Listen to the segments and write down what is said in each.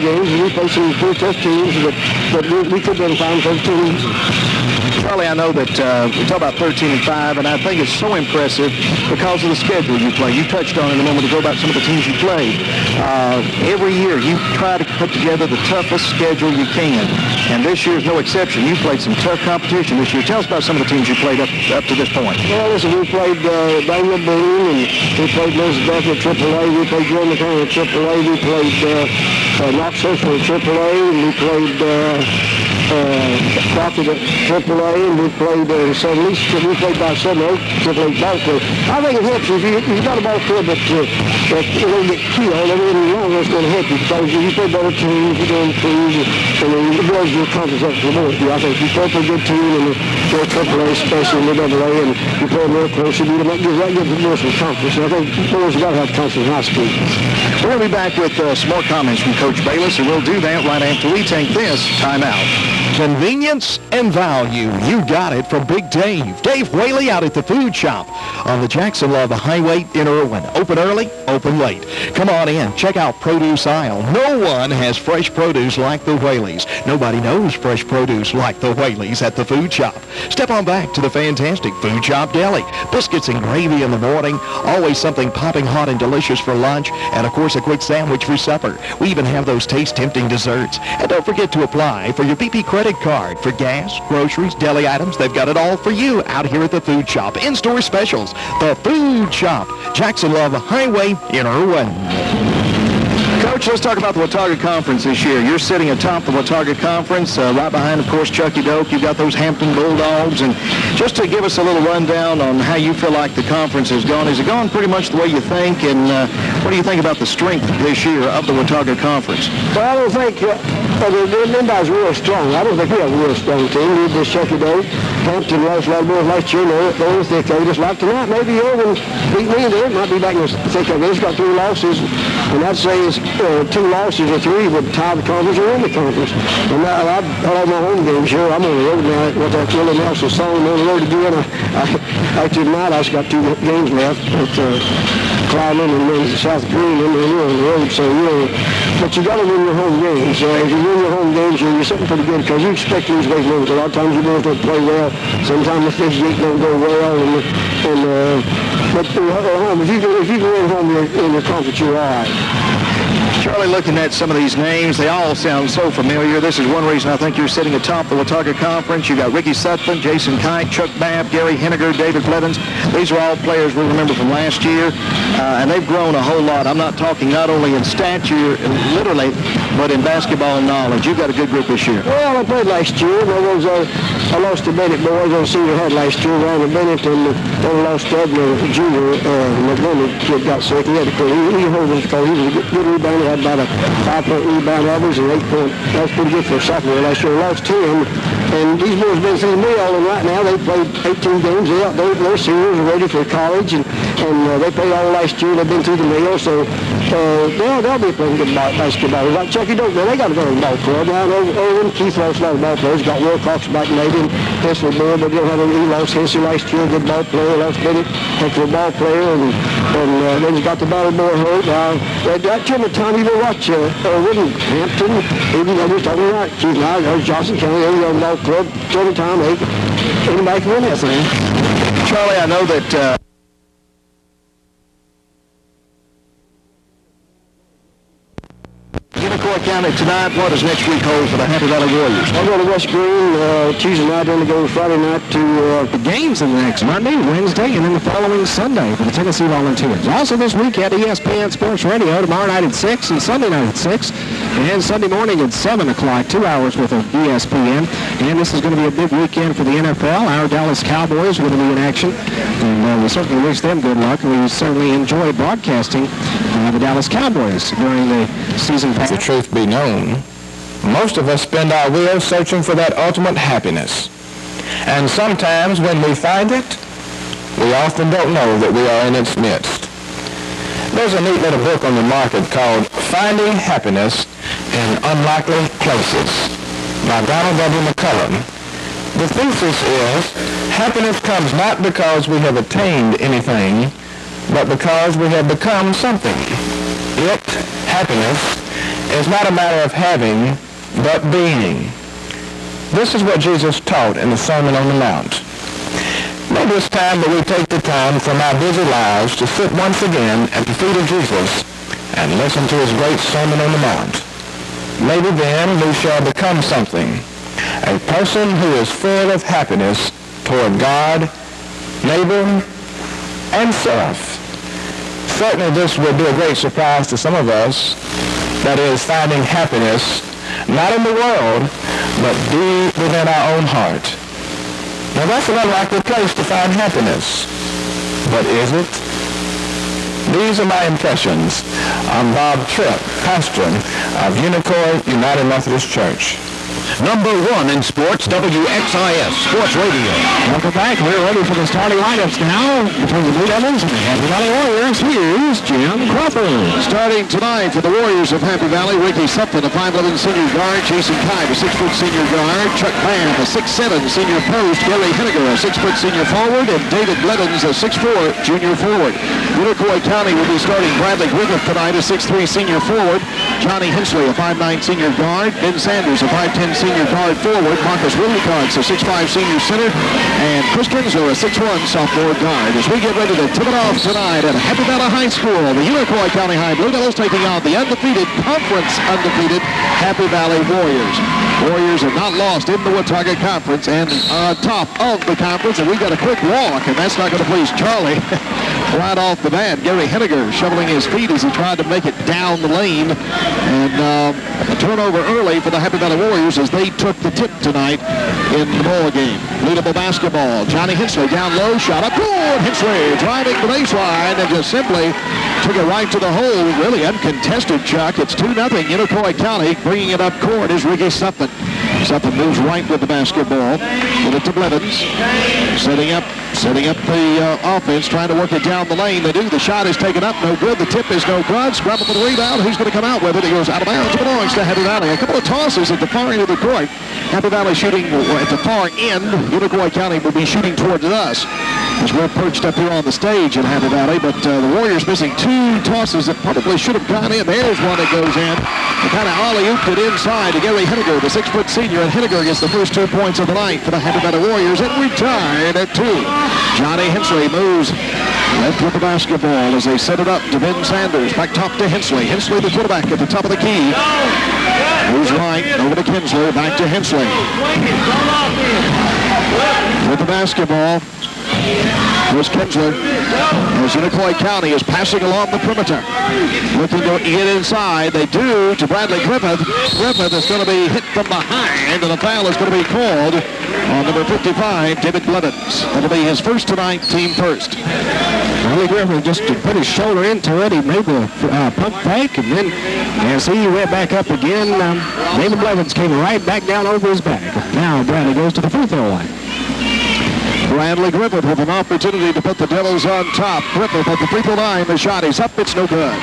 games, and we play some pretty tough teams, but we could have found 13. Charlie, I know that we talk about 13-5, and I think it's so impressive because of the schedule you play. You touched on it a moment ago about some of the teams you played. Every year you try to put together the toughest schedule you can, and this year is no exception. You played some tough competition this year. Tell us about some of the teams you played up to this point. Well, listen, we played Daniel Boone, and we played Elizabeth at AAA. We played Jordan County at AAA. We played Knox Central at AAA, and we played Crockett at AAA, and we played St. Lucie. We played about 7 or 8 AAA ball clubs. I think it helps you. If you've got a ball club that you don't get killed every long, it's going to help you because you play better teams, you're going to improve, and it builds your confidence up for more. I think if you play for a good team and you're AAA, especially in the AA, and you play real close, that gives more some confidence. And I think boys have got to have confidence in high school. We're going to be back with some more comments from Coach Bayless, and we'll do that right after we take this timeout. Convenience and value. You got it from Big Dave. Dave Whaley out at the food shop on the Jackson Love Highway in Irwin. Open early, open late. Come on in. Check out produce aisle. No one has fresh produce like the Whaleys. Nobody knows fresh produce like the Whaleys at the food shop. Step on back to the fantastic Food Shop Deli. Biscuits and gravy in the morning. Always something popping hot and delicious for lunch. And, of course, a quick sandwich for supper. We even have those taste-tempting desserts. And don't forget to apply for your BP credit card for gas, groceries, deli items. They've got it all for you out here at the food shop. In-store specials. The Food Shop, Jackson Love Highway in Irwin. Coach, let's talk about the Watauga Conference this year. You're sitting atop the Watauga Conference, right behind, of course, Chucky Doak. You've got those Hampton Bulldogs. And just to give us a little rundown on how you feel like the conference has gone, has it gone pretty much the way you think? And what do you think about the strength this year of the Watauga Conference? Well, I don't think Lindy's real strong. I don't think we have a real strong team. We had this Chucky Doak. Hampton lost a lot of boys last year. They're in the thick of it. Just like tonight, maybe Irwin beat me there. It might be back in the thick of it. It's got 3 losses. And I'd say it's 2 losses or 3 would tie the conference or win the conference. And I had my home games here. I'm on the road now with that Willie Nelson song on the road again. After tonight, I just got 2 games left with Clydeland and then South Greenland, and we're on the road. So, but you got to win your home games. If you win your home games, you're sitting pretty good because you expect these guys to lose. A lot of times you don't play well. Sometimes the 58 don't go well. But if you can win home in your conference, you're all right. Charlie, looking at some of these names, they all sound so familiar. This is one reason I think you're sitting atop the Watauga Conference. You got Ricky Sutphin, Jason Kite, Chuck Babb, Gary Henniger, David Blevins. These are all players we remember from last year, and they've grown a whole lot. I'm not talking not only in stature, literally, but in basketball knowledge. You've got a good group this year. Well, I played last year. I lost to Bennett boys on senior head last year. Ryan Bennett and then lost Edna Jr. Montgomery kid got sick. He had to quit. He hurt his because he was a good rebounder. Had about a 5-point rebound average and 8-point. That was pretty good for a sophomore last year. Lost 10. And these boys have been through the mill, and right now they played 18 games. They're seniors and ready for college, and they played all last year. They've been through the mill, so they'll be playing good basketball. Like Chucky Doak, they got to go to the ball club. Now, Owen, Keith lost a lot of ball players. Got Wilcox back maybe, and Hensel Bill, but they don't have any. He lost Hensel last year, good ball player. Lost Bennett, heck of a ball player, and then he's got the battle boy hurt. That time you will watch Irwin, Hampton, even though we're talking about Keith now, there's Johnson County, every other ball club, time, anybody can win that thing. Charlie, I know that Unicoi County tonight. What does next week hold for the Happy Valley Warriors? I'll go to West Green Tuesday night, then to go Friday night to the games in the next Monday, Wednesday, and then the following Sunday for the Tennessee Volunteers. Also this week at ESPN Sports Radio, tomorrow night at 6 and Sunday night at 6, and Sunday morning at 7 o'clock, 2 hours with ESPN. And this is going to be a big weekend for the NFL. Our Dallas Cowboys are going to be in action, and we certainly wish them good luck. We certainly enjoy broadcasting the Dallas Cowboys during the season. The truth be known, most of us spend our will searching for that ultimate happiness. And sometimes when we find it, we often don't know that we are in its midst. There's a neat little book on the market called Finding Happiness in Unlikely Places by Donald W. McCullum. The thesis is, happiness comes not because we have attained anything, but because we have become something. Happiness, is not a matter of having, but being. This is what Jesus taught in the Sermon on the Mount. Maybe it's time that we take the time from our busy lives to sit once again at the feet of Jesus and listen to his great Sermon on the Mount. Maybe then we shall become something, a person who is full of happiness toward God, neighbor, and self. Certainly this will be a great surprise to some of us, that is, finding happiness not in the world, but deep within our own heart. Now that's an unlikely place to find happiness, but is it? These are my impressions. I'm Bob Tripp, pastor of Unicoi United Methodist Church. Number 1 in sports, WXIS Sports Radio. Welcome back. We're ready for the starting lineups now between the Blue Devils and the Happy Valley Warriors. Here's Jim Crawford. Starting tonight for the Warriors of Happy Valley, Ricky Sutton, a 5'11" senior guard, Jason Kite, a 6-foot senior guard, Chuck Bam, a 6'7" senior post, Gary Henniger, a 6-foot senior forward, and David Blevins, a 6'4" junior forward. Unicoi County will be starting Bradley Griffith tonight, a 6'3" senior forward, Johnny Hensley, a 5'9" senior guard, Ben Sanders, a 5'10" senior guard forward, Marcus Wilcox, a 6'5" senior center, and Chris Kinsler, a 6'1" sophomore guard. As we get ready to tip it off tonight at Happy Valley High School, the Unicoi County High Blue Devils taking on the conference undefeated Happy Valley Warriors. Warriors have not lost in the Watauga Conference and on top of the conference, and we got a quick walk, and that's not going to please Charlie. Right off the bat, Gary Henniger shoveling his feet as he tried to make it down the lane, and a turnover early for the Happy Valley Warriors as they took the tip tonight in the ball game. Blue Devil basketball. Johnny Hensley down low, shot up good. Hensley driving the baseline and just simply took it right to the hole. Really uncontested, Chuck. It's 2-0. Unicoi County bringing it up court is Ricky Sutton. Sutton moves right with the basketball. With it to Blevins. Setting up the offense, trying to work it down the lane. They do. The shot is taken up. No good. The tip is no good. Scrabble for the rebound. Who's going to come out with it? He goes out of bounds. It belongs to Happy Valley. A couple of tosses at the far end of the court. Happy Valley shooting at the far end. Unicoi County will be shooting towards us as we're perched up here on the stage at Happy Valley. But the Warriors missing 2 tosses that probably should have gone in. There's one that goes in. They kind of alley-ooped it inside to Gary Henniger, the 6-foot senior. And Henniger gets the first 2 points of the night for the Happy Valley Warriors. And we're tied at 2. Johnny Hensley moves left with the basketball as they set it up to Ben Sanders. Back top to Hensley. Hensley, the quarterback, at the top of the key. Moves right over to Kinsler. Back to Hensley. With the basketball. Here's Kinsler. As Unicoi County is passing along the perimeter. Looking to get inside. They do to Bradley Griffith. Griffith is going to be hit from behind, and a foul is going to be called on number 55, David Blevins. That'll be his first tonight, team first. Bradley Griffith just put his shoulder into it. He made the pump fake, and then as he went back up again, David Blevins came right back down over his back. Now Bradley goes to the free throw line. Bradley Griffith with an opportunity to put the Devils on top. Griffith at the free throw line. The shot is up. It's no good.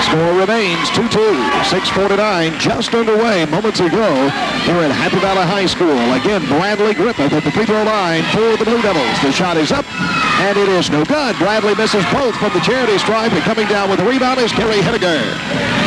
Score remains 2-2. 6:49 just underway moments ago here at Happy Valley High School. Again, Bradley Griffith at the free throw line for the Blue Devils. The shot is up, and it is no good. Bradley misses both from the charity stripe, and coming down with the rebound is Gary Henniger.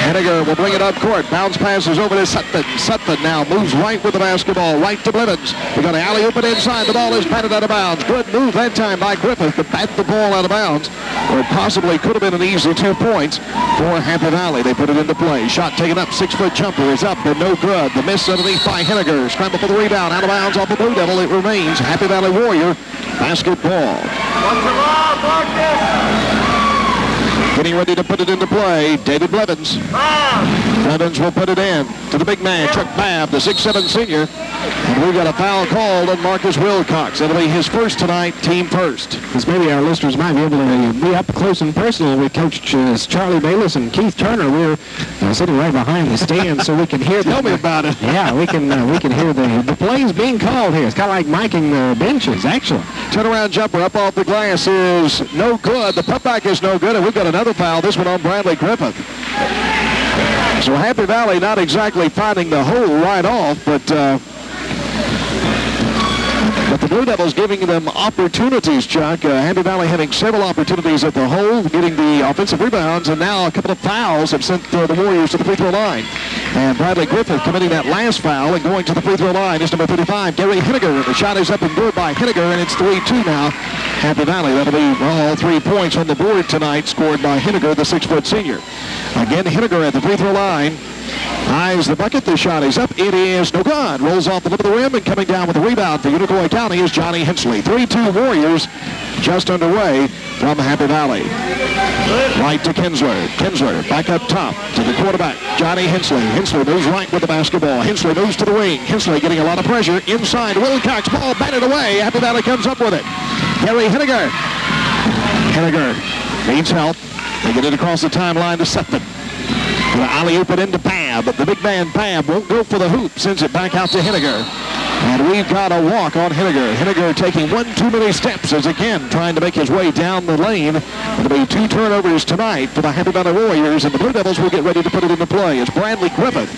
Henniger will bring it up court. Bounce passes over to Sutton. Sutton now moves right with the basketball, right to Blevins. We're going to alley-oop it inside. The ball is batted out of bounds. Good move that time by Griffith to bat the ball out of bounds, or it possibly could have been an easy 2 points for Happy Valley. They put it into play. Shot taken up. 6-foot jumper is up and no good. The miss underneath by Henniger. Scramble for the rebound. Out of bounds off the Blue Devil. It remains Happy Valley Warrior basketball. Getting ready to put it into play, David Blevins. Blevins will put it in to the big man, Chuck Babb, the 6'7" senior. And we've got a foul called on Marcus Wilcox. That'll be his first tonight, team first. Because maybe our listeners might be able to be up close and personal with Coach Charlie Bayless and Keith Turner. We're sitting right behind the stand so we can hear Tell me about it. Yeah, we can hear the plays being called here. It's kind of like miking the benches, actually. Turnaround jumper up off the glass is no good. The putback is no good, and we've got another foul, this one on Bradley Griffith. So Happy Valley not exactly finding the hole right off, but But the Blue Devils giving them opportunities, Chuck. Happy Valley having several opportunities at the hole, getting the offensive rebounds, and now a couple of fouls have sent the Warriors to the free throw line. And Bradley Griffith committing that last foul and going to the free throw line is number 35, Gary Henniger. The shot is up and good by Henniger, and it's 3-2 now. Happy Valley, that'll be all 3 points on the board tonight, scored by Henniger, the 6-foot senior. Again, Henniger at the free throw line. Eyes the bucket. The shot is up. It is no good. Rolls off the lip of the rim, and coming down with the rebound for Unicoi County is Johnny Hensley. 3-2 Warriors just underway from Happy Valley. Right to Kinsler. Kinsler back up top to the quarterback, Johnny Hensley. Hensley moves right with the basketball. Hensley moves to the wing. Hensley getting a lot of pressure inside. Wilcox, ball batted away. Happy Valley comes up with it. Gary Henniger. Henniger needs help. They get it across the timeline to Sutton. The alley-oop it into Pab. The big man Pab won't go for the hoop. Sends it back out to Henniger. And we've got a walk on Henniger. Henniger taking one too many steps as again trying to make his way down the lane. It'll be 2 turnovers tonight for the Happy Valley Warriors, and the Blue Devils will get ready to put it into play. It's Bradley Griffith.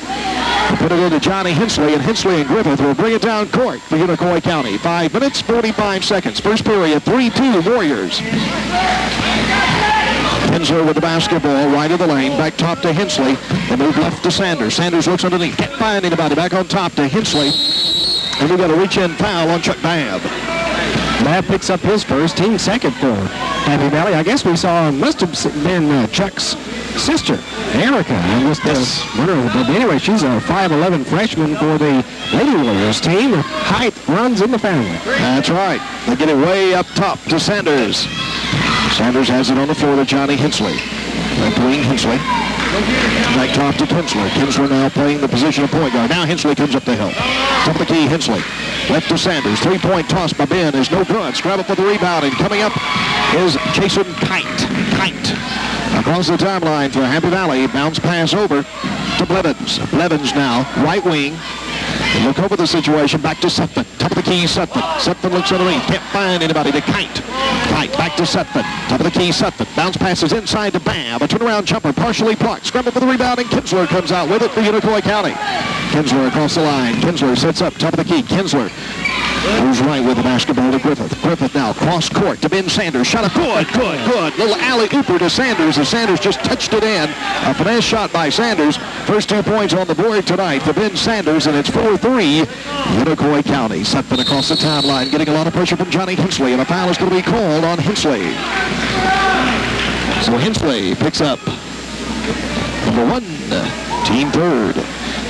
Put it into Johnny Hensley, and Hensley and Griffith will bring it down court for Unicoi County. 5 minutes, 45 seconds. First period, 3-2 Warriors. Kinsler with the basketball, right of the lane, back top to Hensley. They move left to Sanders. Sanders looks underneath, can't find anybody. Back on top to Hensley. And we've got a reach-in foul on Chuck Babb. Babb picks up his first, team second for Happy Valley. I guess we saw, must have been Chuck's sister, Erica. But anyway, she's a 5'11 freshman for the Lady Warriors team. Height runs in the family. That's right. They get it way up top to Sanders. Sanders has it on the floor to Johnny Hensley. Left wing Hensley. Back top to Kinsler. Kinsler now playing the position of point guard. Now Hensley comes up the hill. Top of the key, Hensley. Left to Sanders. 3-point toss by Ben is no good. Scrabble for the rebound. And coming up is Jason Kite. Kite. Across the timeline for Happy Valley. Bounce pass over to Blevins. Blevins now, right wing. They look over the situation, back to Sutton. Top of the key, Sutton. Sutton looks underneath, can't find anybody to Kite. Kite back to Sutton. Top of the key, Sutton. Bounce passes inside to Babb. A turnaround jumper, partially blocked. Scramble for the rebound, and Kinsler comes out with it for Unicoi County. Kinsler across the line. Kinsler sets up, top of the key. Kinsler moves right with the basketball to Griffith. Griffith now cross court to Ben Sanders. Shot up good. Little alley-ooper to Sanders as Sanders just touched it in. A finesse shot by Sanders. First 2 points on the board tonight for Ben Sanders, and it's 4-3 Unicoi County. Sutton across the timeline, getting a lot of pressure from Johnny Hensley, and a foul is going to be called on Hensley. So Hensley picks up number 1, team third.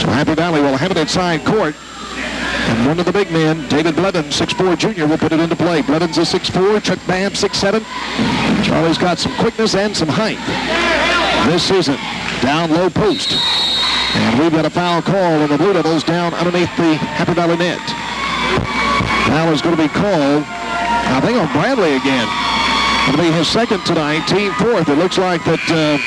So Happy Valley will have it inside court. And one of the big men, David Blevins, 6'4 junior, will put it into play. Blevins is 6'4, Chuck Babb 6'7. Charlie's got some quickness and some height this season. Down low post. And we've got a foul call, and the Blue Devils down underneath the Happy Valley net. Foul is going to be called, I think, on Bradley again. It'll be his second tonight, team fourth. It looks like that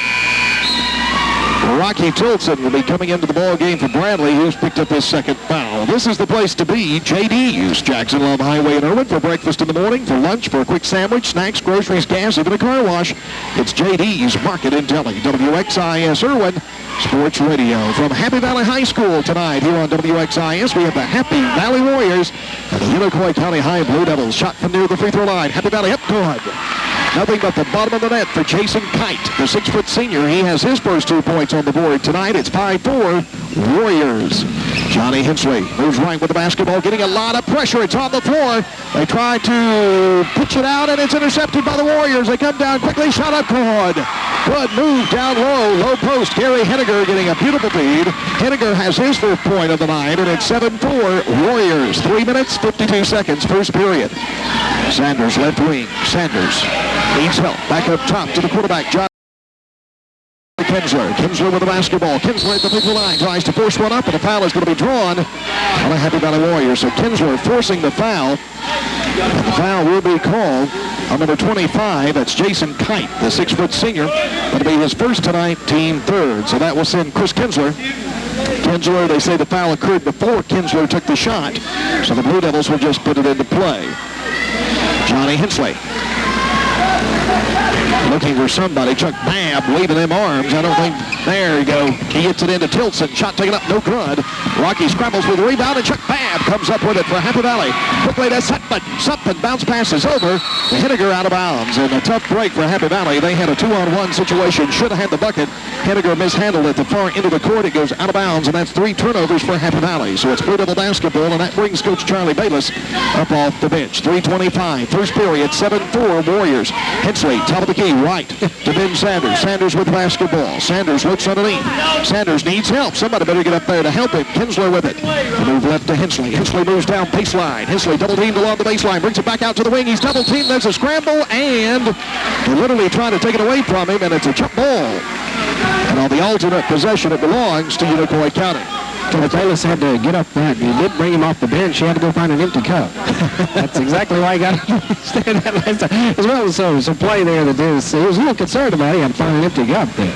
Rocky Tilson will be coming into the ball game for Bradley, who's picked up his second foul. This is the place to be. JD's, Jackson Love Highway in Irwin, for breakfast in the morning, for lunch, for a quick sandwich, snacks, groceries, gas, even a car wash. It's JD's Market in Delhi. WXIS Irwin Sports Radio. From Happy Valley High School tonight here on WXIS, we have the Happy Valley Warriors and the Unicoi County High Blue Devils. Shot from near the free throw line. Happy Valley up good. Nothing but the bottom of the net for Jason Kite, the 6-foot senior. He has his first 2 points on the board tonight. It's 5-4 Warriors. Johnny Hensley moves right with the basketball, getting a lot of pressure. It's on the floor. They try to pitch it out, and it's intercepted by the Warriors. They come down quickly. Shot up good. Good move down low post. Gary Henniger getting a beautiful feed. Henniger has his first point of the night, and it's 7-4 Warriors. 3 minutes, 52 seconds, first period. Sanders left wing. Sanders needs help. Back up top to the quarterback, John Kinsler. Kinsler with the basketball. Kinsler at the free throw line. Tries to force one up, and a foul is going to be drawn on the Happy Valley Warriors. So Kinsler forcing the foul. And the foul will be called on number 25. That's Jason Kite, the 6-foot senior. That'll be his first tonight, team third. So that will send Chris Kinsler. Kinsler, they say the foul occurred before Kinsler took the shot. So the Blue Devils will just put it into play. Johnny Hensley looking for somebody. Chuck Babb waving them arms. I don't think There you go. He gets it into Tilson. Shot taken up, no good. Rocky scrambles with the rebound, and Chuck Babb comes up with it for Happy Valley. Quickly to Sutphin. Sutphin bounce passes over. The Henniger out of bounds. And a tough break for Happy Valley. They had a 2-on-1 situation. Should have had the bucket. Henniger mishandled at the far end of the court. It goes out of bounds, and that's 3 turnovers for Happy Valley. So it's Blue Devil basketball, and that brings Coach Charlie Bayless up off the bench. 3:25. First period, 7-4 Warriors. Hensley, top of the key, right to Ben Sanders. Sanders with the basketball. Sanders looks underneath. Sanders needs help. Somebody better get up there to help him. Kinsler with it. The move left to Hensley. Hensley moves down baseline. Hensley double teamed along the baseline. Brings it back out to the wing. He's double teamed. There's a scramble, and they're literally trying to take it away from him, and it's a jump ball. And on the alternate possession, it belongs to Unicoi County. Coach Bayless had to get up there. He did bring him off the bench. He had to go find an empty cup. That's exactly why he got stand that last time. As well as some play there that did. He was a little concerned about it. He had to find an empty cup there.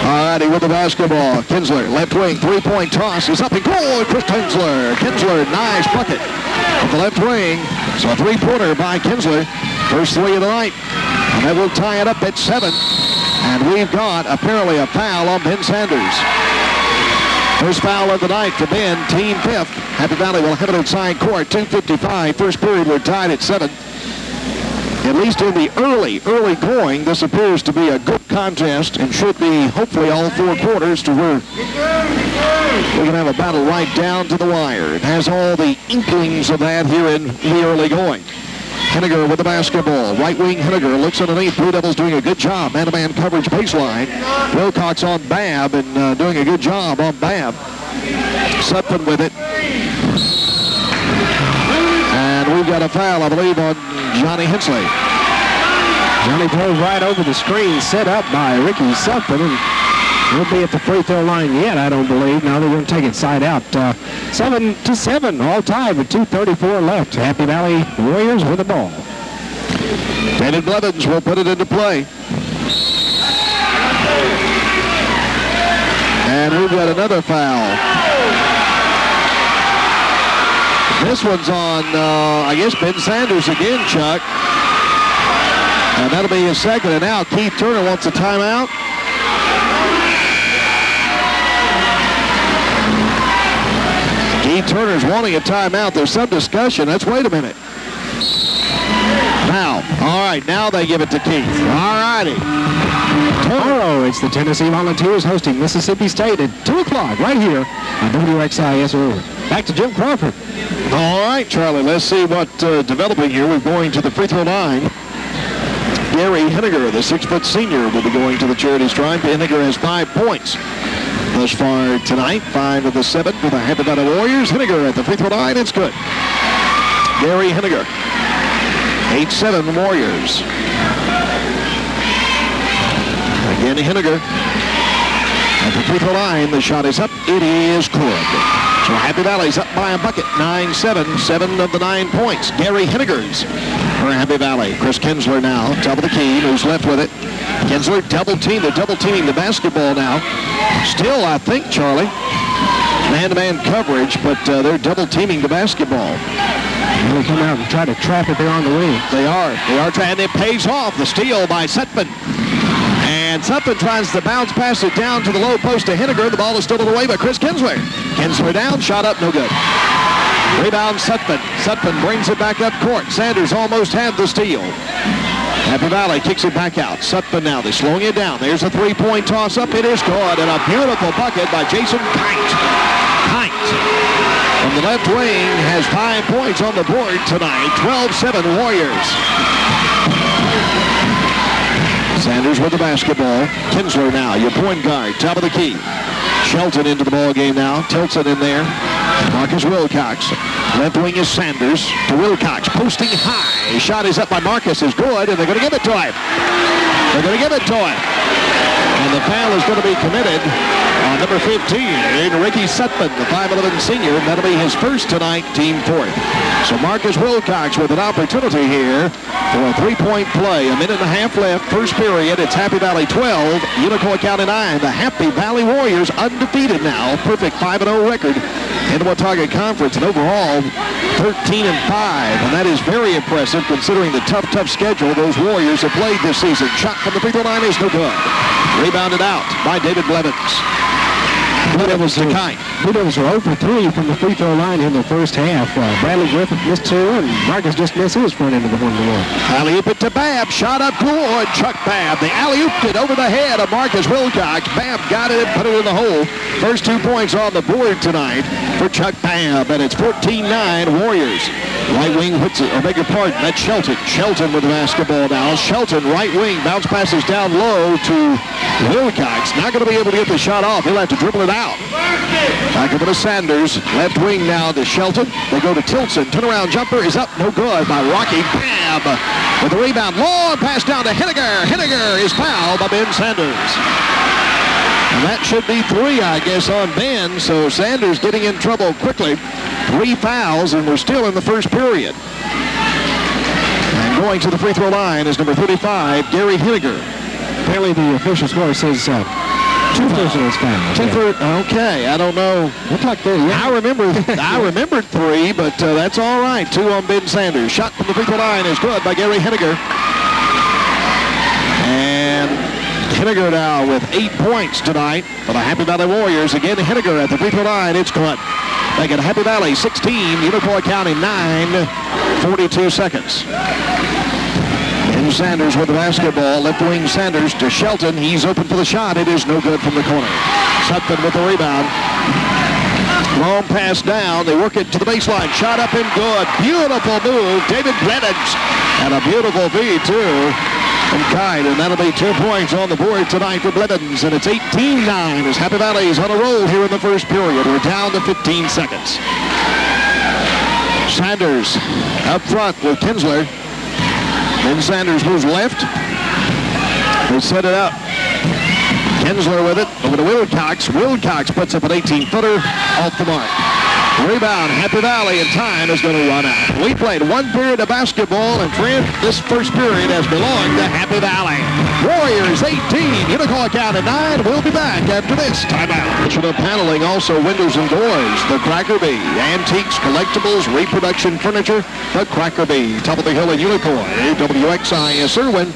All righty, with the basketball. Kinsler, left wing, three-point toss. Is up and goal. Chris Kinsler. Kinsler, nice bucket at the left wing. So a three-pointer by Kinsler. First 3 of the night. And that will tie it up at 7. And we've got apparently a foul on Ben Sanders. First foul of the night for Ben, team 5th. Happy Valley will have it inside court. 2:55. First period, we're tied at 7. At least in the early going, this appears to be a good contest and should be hopefully all 4 quarters to where we can have a battle right down to the wire. It has all the inklings of that here in the early going. Henniger with the basketball. Right wing Henniger looks underneath. Blue Devils doing a good job. Man-to-man coverage baseline. Wilcox on Babb and doing a good job on Babb. Sutphin with it. And we've got a foul, I believe, on Johnny Hensley. Johnny drove right over the screen set up by Ricky Sutphin, and he'll be at the free throw line yet, I don't believe. Now they're going to take it side out. 7-7, all tied with 2:34 left. Happy Valley Warriors with the ball. David Blevins will put it into play. And we've got another foul. This one's on, I guess, Ben Sanders again, Chuck. And that'll be his second. And now Keith Turner wants a timeout. Keith Turner's wanting a timeout. There's some discussion. Let's wait a minute. Now, all right, now they give it to Keith. All righty. Tomorrow, it's the Tennessee Volunteers hosting Mississippi State at 2 o'clock right here on WXIS Irwin. Back to Jim Crawford. All right, Charlie, let's see what's developing here. We're going to the free throw line. Gary Henniger, the 6-foot senior, will be going to the charity stripe. Henniger has 5 points thus far tonight. 5 of the 7 for the Happy Valley Warriors. Henniger at the free throw line. It's good. Gary Henniger. 8-7 Warriors. Again, Henniger at the free throw line. The shot is up. It is good. So Happy Valley's up by a bucket. 9-7. 7 of the 9 points. Gary Henniger's for Happy Valley. Chris Kinsler now, top of the key, moves left with it. Kinsler double team. They're double teaming the basketball now. Still, I think, Charlie, man-to-man coverage, but they're double teaming the basketball. And they come out and try to trap it there on the wing. They are trying, and it pays off. The steal by Sutphin. And Sutphin tries to bounce pass it down to the low post to Henniger. The ball is stolen away by Chris Kinsler. Kinsler down, shot up, no good. Rebound Sutphin. Sutphin brings it back up court. Sanders almost had the steal. Happy Valley kicks it back out. Sutphin now, they're slowing it down. There's a three-point toss-up. It is good, and a beautiful bucket by Jason Kite. Kite from the left wing has 5 points on the board tonight. 12-7 Warriors. Sanders with the basketball. Kinsler now, your point guard, top of the key. Shelton into the ball game now. Tilson in there. Marcus Wilcox. Left wing is Sanders to Wilcox. Posting high. Shot is up by Marcus. Is good, and they're going to give it to him. They're going to give it to him. And the foul is going to be committed on number 15, Ricky Sutphin, the 5'11 senior. That'll be his first tonight, team 4th. So Marcus Wilcox with an opportunity here for a three-point play. A minute and a half left, first period. It's Happy Valley 12, Unicoi County 9. The Happy Valley Warriors undefeated now. Perfect 5-0 record in the Watauga Conference, and overall 13-5. And that is very impressive considering the tough schedule those Warriors have played this season. Shot from the free throw line is no good. Rebounded out by David Blevins. Blue Devils to Kite. Blue Devils are 0 for 3 from the free throw line in the first half. Bradley Griffith missed 2, and Marcus just missed his front end of the 1-1. Alley-oop it to Babb. Shot up good. Chuck Babb. The alley-ooped it over the head of Marcus Wilcox. Babb got it and put it in the hole. First 2 points on the board tonight for Chuck Babb, and it's 14-9 Warriors. Right wing puts it, I beg your pardon, that's Shelton. Shelton with the basketball now. Shelton, right wing, bounce passes down low to Wilcox. Not going to be able to get the shot off. He'll have to dribble it out. Back over to Sanders. Left wing now to Shelton. They go to Tilson. Turnaround jumper is up. No good by Rocky. Babb with the rebound. Long pass down to Henniger. Henniger is fouled by Ben Sanders. And that should be 3, I guess, on Ben. So Sanders getting in trouble quickly. 3 fouls, and we're still in the first period. And going to the free throw line is number 35, Gary Henniger. Apparently the official score says 2 personal fouls. Okay, I don't know. We'll talk there. Yeah. I remembered 3, but that's all right. 2 on Ben Sanders. Shot from the free throw line is good by Gary Henniger. And Henniger now with 8 points tonight for the Happy Valley Warriors. Again, Henniger at the free throw line. It's good. Back at Happy Valley, 16, Unicoi County 9, 42 seconds. Ben Sanders with the basketball. Left wing Sanders to Shelton. He's open for the shot. It is no good from the corner. Sutton with the rebound. Long pass down. They work it to the baseline. Shot up and good. Beautiful move. David Blevins. And a beautiful feed, too. And Kite, and that'll be 2 points on the board tonight for Blevins, and it's 18-9 as Happy Valley is on a roll here in the first period. We're down to 15 seconds. Sanders up front with Kinsler. Then Sanders moves left. They set it up. Kinsler with it over to Wilcox. Wilcox puts up an 18-footer off the mark. Rebound, Happy Valley, and time is going to run out. We played 1 period of basketball, and friend, this first period has belonged to Happy Valley. Warriors 18, Unicoi County 9. We'll be back after this timeout. The paneling, also windows and doors. The Cracker Bee. Antiques, collectibles, reproduction furniture. The Cracker Bee. Top of the hill in Unicoi. WXIS Irwin.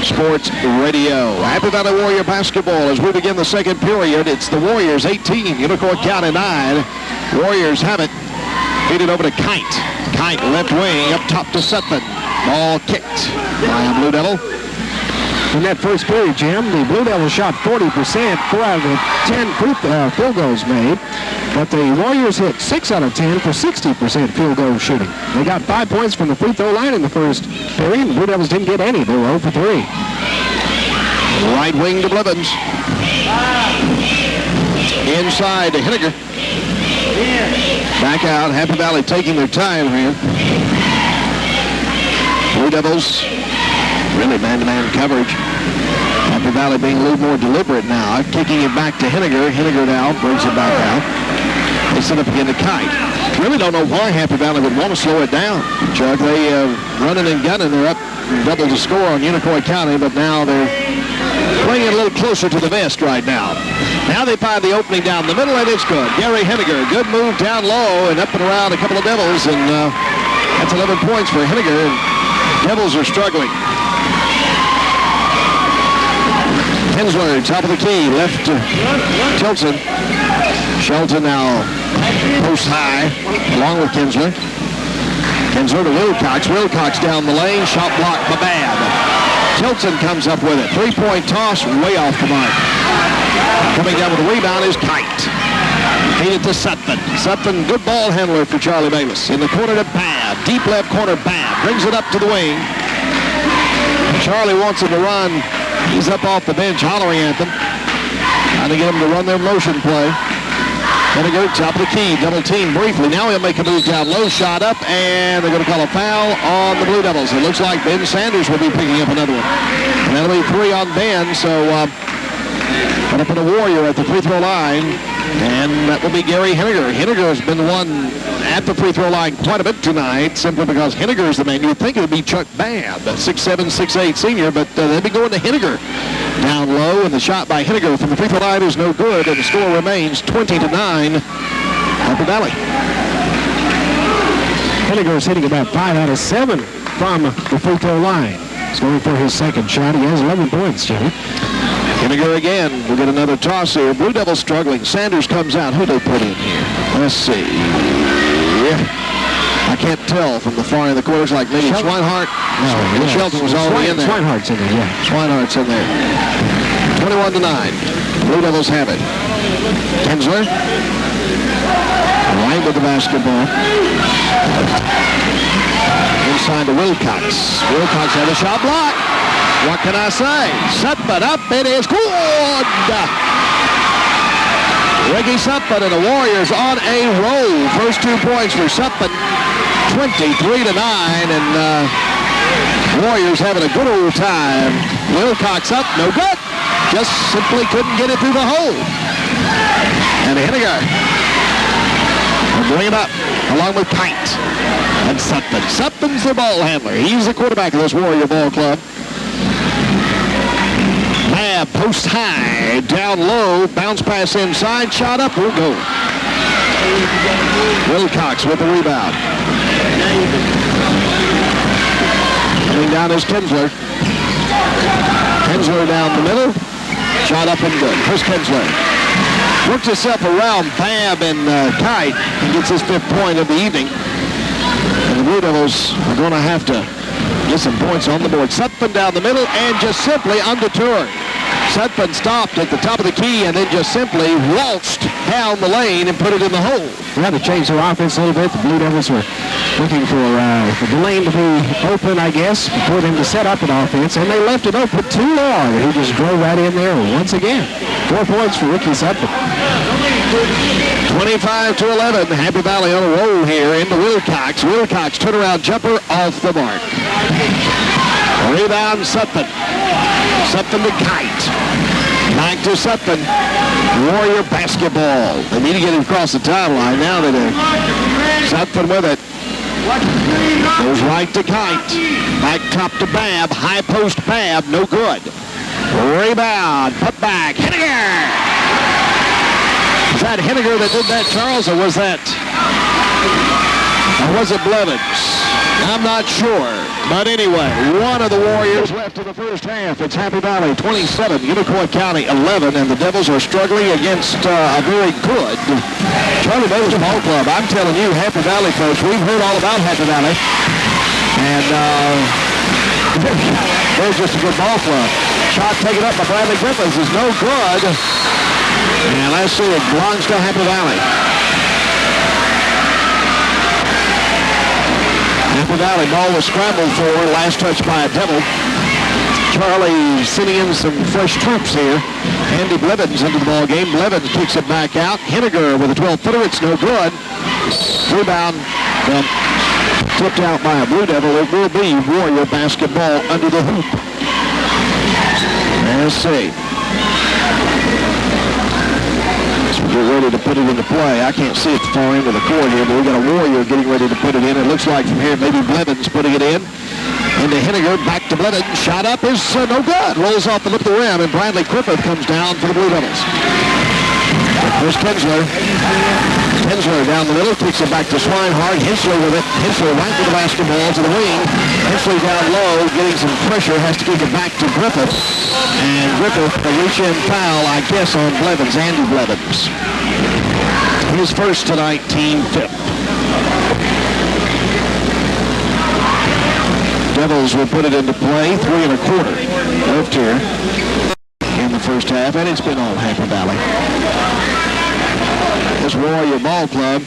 Sports Radio. Happy Valley Warrior basketball as we begin the second period. It's the Warriors 18, Unicoi County 9. Warriors have it. Feed it over to Kite. Kite left wing up top to Sutton. Ball kicked by a Blue Devil. In that first period, Jim, the Blue Devils shot 40%, 4 out of the 10 field goals made. But the Warriors hit 6 out of 10 for 60% field goal shooting. They got 5 points from the free throw line in the first period. The Blue Devils didn't get any. They were 0 for 3. Right wing to Blevins. Inside to Henniger. Back out. Happy Valley taking their time here. Blue Devils really man-to-man coverage. Happy Valley being a little more deliberate now. Kicking it back to Henniger. Henniger now brings it back out. They set up again to Kite. Really don't know why Happy Valley would want to slow it down, Chuck. They running and gunning. They're up double the score on Unicoi County, but now they're playing it a little closer to the vest right now. Now they find the opening down the middle, and it's good. Gary Henniger, good move down low and up and around a couple of Devils, and that's 11 points for Henniger. Devils are struggling. Kinsler, top of the key, left to Tilson. Shelton now post high, along with Kinsler. Kinsler to Wilcox. Wilcox down the lane, shot blocked by Babb. Tilson comes up with it. 3-point toss, way off the mark. Coming down with the rebound is Kite. Feed it to Sutton. Sutton, good ball handler for Charlie Bayless. In the corner to Babb. Deep left corner, Babb. Brings it up to the wing. Charlie wants him to run. He's up off the bench hollering at them. Trying to get them to run their motion play. Henniger, top of the key, double team briefly. Now he'll make a move down low, shot up, and they're going to call a foul on the Blue Devils. It looks like Ben Sanders will be picking up another one. And that'll be 3 on Ben, so going to put a Warrior at the free throw line, and that will be Gary Henniger. Henniger has been the one at the free throw line quite a bit tonight, simply because Henniger is the man. You would think it would be Chuck Babb, 6'7", 6'8" senior, but they'll be going to Henniger down low, and the shot by Henniger from the free throw line is no good, and the score remains 20-9 Happy Valley. Henniger is hitting about 5 out of 7 from the free throw line. He's going for his second shot. He has 11 points, Jimmy. Henniger again. We'll get another toss here. Blue Devils struggling. Sanders comes out. Who they put in here? Let's see. Yeah. I can't tell from the far end of the court. Looks like maybe Swinehart. No, Shelton was already in there. Swinehart's in there, yeah. Swinehart's in there. 21-9. Blue Devils have it. Kinsler. Right with the basketball. Inside to Wilcox. Wilcox had a shot block. What can I say? Sutphin up. It is good. Ricky Sutphin and the Warriors on a roll. First 2 points for Sutphin. 23-9. And Warriors having a good old time. Wilcox up. No good. Just simply couldn't get it through the hole. And Henniger will bring it up along with Kite and Sutphin. Sutphin's the ball handler. He's the quarterback of this Warrior ball club. Babb post high, down low, bounce pass inside, shot up, will go. Wilcox with the rebound. Coming down is Kinsler. Kinsler down the middle, shot up and good. Chris Kinsler works himself around Babb and Kite and gets his 5th point of the evening. And the Blue Devils are going to have to get some points on the board. Sutphin down the middle and just simply undeterred. Sutphin stopped at the top of the key and then just simply waltzed down the lane and put it in the hole. They had to change their offense a little bit. The Blue Devils were looking for the lane to be open, I guess, for them to set up an offense, and they left it open too long. He just drove right in there once again. 4 points for Ricky Sutphin. 25-11. Happy Valley on a roll here into Wilcox. Wilcox turnaround jumper off the mark. Rebound Sutphin. Sutphin to Kite. Back to Sutphin. Warrior basketball. They need to get it across the timeline now. Sutphin with it. Goes right to Kite. Back top to Babb. High post Babb. No good. Rebound. Put back. Henniger. Was that Henniger that did that, Charles, or was it Blevins? I'm not sure. But anyway, one of the Warriors left in the first half. It's Happy Valley 27, Unicoi County 11, and the Devils are struggling against a very good Charlie Davis ball club. I'm telling you, Happy Valley folks, we've heard all about Happy Valley, and they're just a good ball club. Shot taken up by Bradley Griffiths is no good. And let's see, it belongs to Happy Valley. Happy Valley ball was scrambled for, last touch by a Devil. Charlie sending in some fresh troops here. Andy Blevins into the ball game. Blevins kicks it back out. Henniger with a 12-footer. It's no good. Rebound flipped out by a Blue Devil. It will be Warrior basketball under the hoop. Let's see. Get ready to put it into play. I can't see at the far end of the court here, but we got a Warrior getting ready to put it in. It looks like from here maybe Blevins putting it in. Into Henniger, back to Blevins. Shot up is no good. Rolls off the lip of the rim, and Bradley Griffith comes down for the Blue Devils. Here's Kinsler. Kinsler down the middle, kicks it back to Swinehart. Hensley with it. Hensley right with the basketball to the wing. Hensley down low, getting some pressure, has to kick it back to Griffith. And Griffith, a reach-in foul, I guess, on Blevins, Andy Blevins. His first tonight, team 5th. Devils will put it into play, 3 1/4 left here in the first half, and it's been all Happy Valley. This Warrior ball club,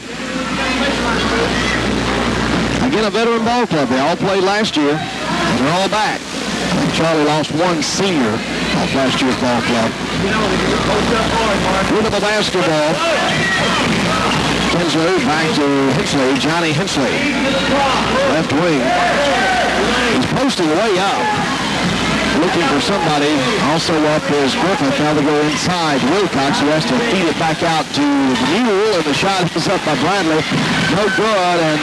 again, a veteran ball club. They all played last year, and they're all back. I think Charlie lost one senior off last year's ball club. Blue Devil basketball. Kinsler back to Hensley, Johnny Hensley. Left wing. He's posting way up. Looking for somebody. Also up is Griffith. Now they go inside Wilcox, who has to feed it back out to the Mule, and the shot is up by Bradley. No good, and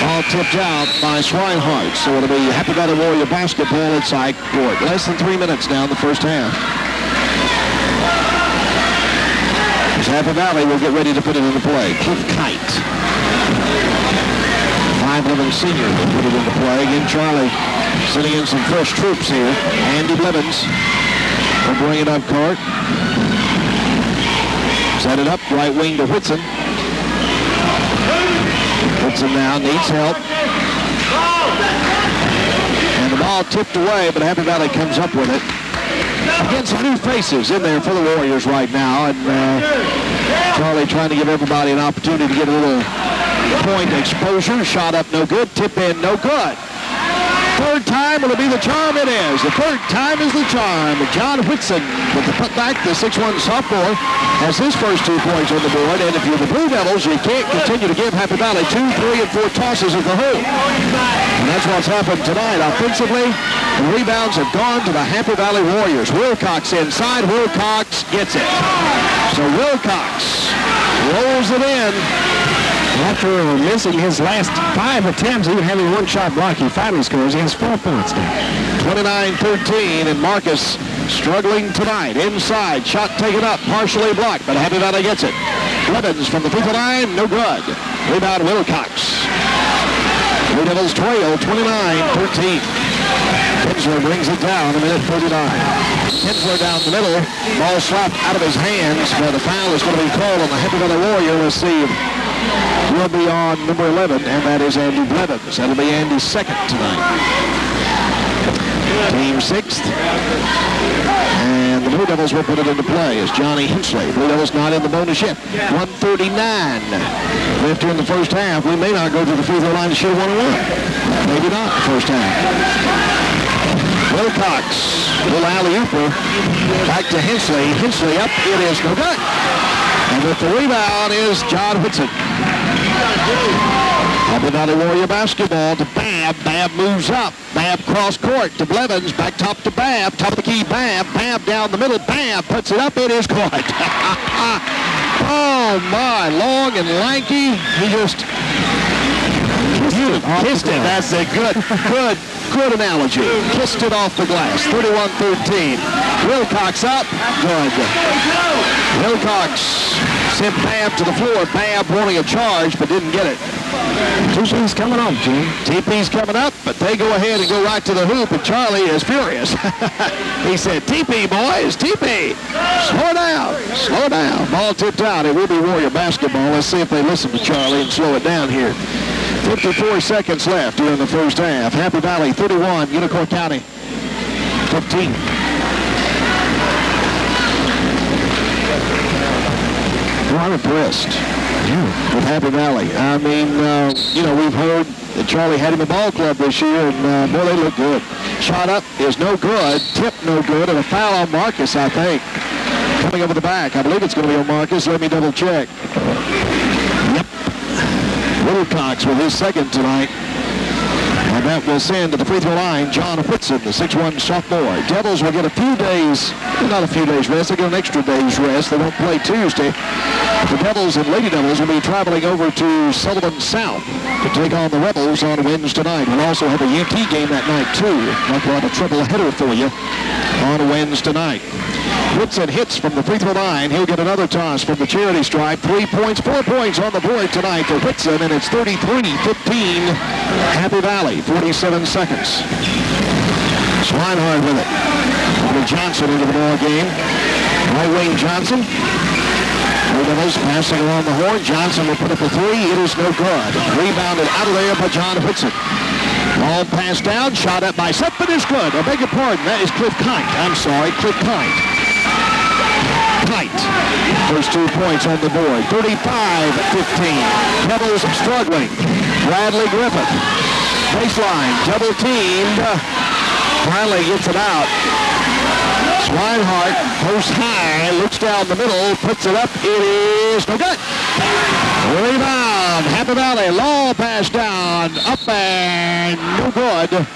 all tipped out by Swinehart. So it'll be Happy Valley Warrior basketball inside court. Less than 3 minutes now in the first half. As Happy Valley will get ready to put it into play. Cliff Kite, 5'11" senior, will put it into play. Again, Charlie Sending in some fresh troops here. Andy Blevins will bring it up court. Set it up, right wing to Whitson. Whitson now needs help. And the ball tipped away, but Happy Valley comes up with it. Again, some new faces in there for the Warriors right now. And Charlie trying to give everybody an opportunity to get a little point exposure. Shot up, no good. Tip in, no good. Third time, will it be the charm? It is. The third time is the charm. John Whitson with the putback, the 6'1 sophomore, has his first 2 points on the board. And if you're the Blue Devils, you can't continue to give Happy Valley 2, 3, and 4 tosses at the hoop. And that's what's happened tonight. Offensively, the rebounds have gone to the Happy Valley Warriors. Wilcox inside. Wilcox gets it. So Wilcox rolls it in. After missing his last 5 attempts, even having one shot block, he finally scores. He has 4 points now. 29-13, and Marcus struggling tonight. Inside, shot taken up, partially blocked, but Happy Valley gets it. Blevins from the free throw line, no good. Rebound Wilcox. Blue Devils trail 29-13. Kinsler brings it down a minute 49. Kinsler down the middle. Ball slapped out of his hands, but the foul is going to be called on the Happy Valley Warrior. Let's see. Will be on number 11, and that is Andy Blevins. That'll be Andy's second tonight. Team sixth. And the Blue Devils will put it into play as Johnny Hensley. Blue Devils not in the bonus yet. 1:39 left here in the first half. We may not go to the free throw line to shoot 1-1. Maybe not the first half. Wilcox, little alley-ooper. Back to Hensley. Hensley up. It is no good. And with the rebound is John Whitson. Happy Valley Warrior basketball to Babb. Babb moves up. Babb cross court to Blevins. Back top to Babb. Top of the key, Babb. Babb down the middle. Babb puts it up. It is caught. Oh, my. Long and lanky. He just kissed it. That's a good analogy. Kissed it off the glass. 31-13. Wilcox up. Good. Wilcox sent Babb to the floor. Babb wanting a charge, but didn't get it. TP's coming up, Jim. TP's coming up, but they go ahead and go right to the hoop, and Charlie is furious. He said, TP, boys, TP. Slow down. Slow down. Ball tipped out. It will be Warrior basketball. Let's see if they listen to Charlie and slow it down here. 54 seconds left here in the first half. Happy Valley 31, Unicoi County 15. Well, I'm impressed with Happy Valley. I mean, we've heard that Charlie had him a ball club this year, and boy, they look good. Shot up is no good, tip no good, and a foul on Marcus, I think. Coming over the back. I believe it's going to be on Marcus. Let me double check. Yep. Wilcox with his second tonight. And that will send to the free throw line John Whitson, the 6'1 sophomore. Devils will get a few days, not a few days rest, they get an extra day's rest. They won't play Tuesday. The Devils and Lady Devils will be traveling over to Sullivan South to take on the Rebels on Wednesday night. We'll also have a UT game that night, too. Like we'll have a triple header for you on Wednesday night. Whitson hits from the free throw line. He'll get another toss from the charity stripe. 3 points, 4 points on the board tonight for Whitson, and it's 33-15. Happy Valley, 47 seconds. Swinehard with it. Over Johnson into the ball game. Right wing Johnson. Blue Devils passing along the horn. Johnson will put up a three. It is no good. Rebounded out of there by John Whitson. Ball passed down. Shot up by Seth, but it's good. I beg your pardon. That is Cliff Kite. I'm sorry, Cliff Kite. Kite. First 2 points on the board. 35-15. Devils struggling. Bradley Griffith. Baseline. Double teamed. Finally gets it out. Swinehart post high, looks down the middle, puts it up. It is no good. Rebound. Happy Valley. Long pass down. Up and no good.